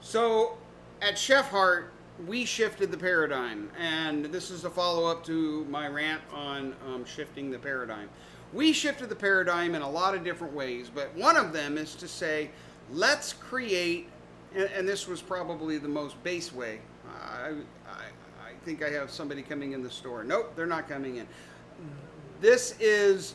So at Chef Heart, we shifted the paradigm, and this is a follow up to my rant on shifting the paradigm. We shifted the paradigm in a lot of different ways, but one of them is to say, let's create, and this was probably the most base way. I think I have somebody coming in the store. Nope, they're not coming in. This is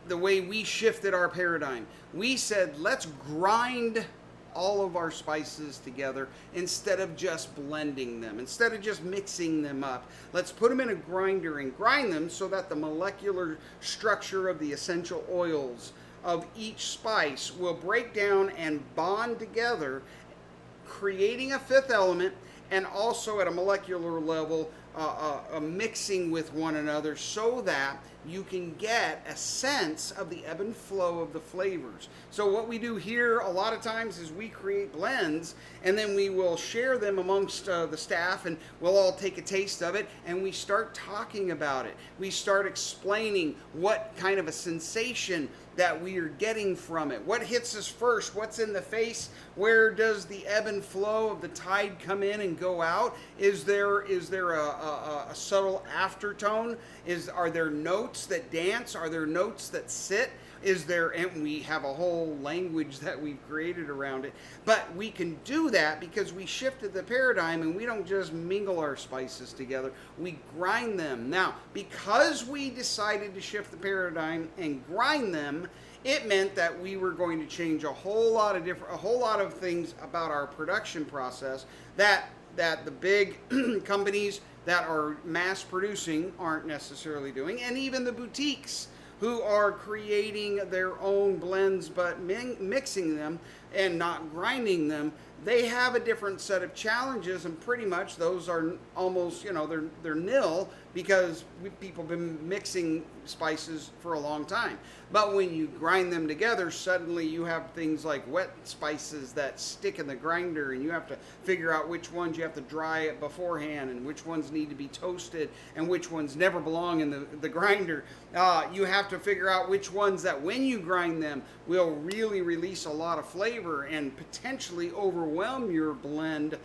the way we shifted our paradigm. We said, let's grind all of our spices together instead of just blending them, instead of just mixing them up. Let's put them in a grinder and grind them so that the molecular structure of the essential oils of each spice will break down and bond together, creating a fifth element, and also at a molecular level mixing with one another so that you can get a sense of the ebb and flow of the flavors. So what we do here a lot of times is we create blends, and then we will share them amongst the staff, and we'll all take a taste of it, and we start talking about it. We start explaining what kind of a sensation that we are getting from it. What hits us first? What's in the face? Where does the ebb and flow of the tide come in and go out? Is there a subtle aftertone? Are there notes that dance? Are there notes that sit? And we have a whole language that we've created around it. But we can do that because we shifted the paradigm, and we don't just mingle our spices together, we grind them. Now, because we decided to shift the paradigm and grind them, it meant that we were going to change a whole lot of things about our production process that the big companies that are mass producing aren't necessarily doing, and even the boutiques who are creating their own blends but mixing them and not grinding them. They have a different set of challenges, and pretty much those are almost, they're nil because people have been mixing spices for a long time. But when you grind them together, suddenly you have things like wet spices that stick in the grinder, and you have to figure out which ones you have to dry it beforehand, and which ones need to be toasted, and which ones never belong in the grinder. You have to figure out which ones that when you grind them will really release a lot of flavor and potentially overwhelm your blend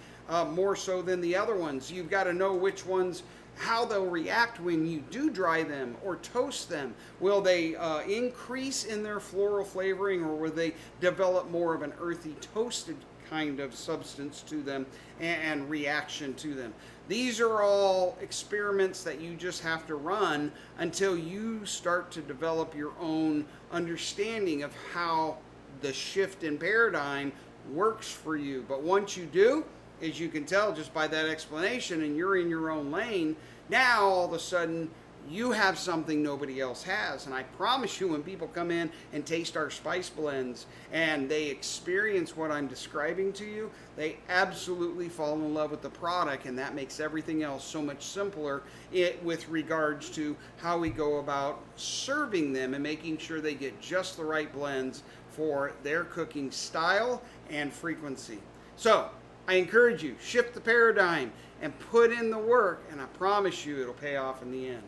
more so than the other ones. You've got to know which ones, how they'll react when you do dry them or toast them. Will they increase in their floral flavoring, or will they develop more of an earthy toasted kind of substance to them and reaction to them? These are all experiments that you just have to run until you start to develop your own understanding of how the shift in paradigm works for you. But once you do, as you can tell just by that explanation, and you're in your own lane, now all of a sudden you have something nobody else has. And I promise you, when people come in and taste our spice blends and they experience what I'm describing to you, they absolutely fall in love with the product, and that makes everything else so much simpler with regards to how we go about serving them and making sure they get just the right blends for their cooking style and frequency. So I encourage you, shift the paradigm and put in the work, and I promise you it'll pay off in the end.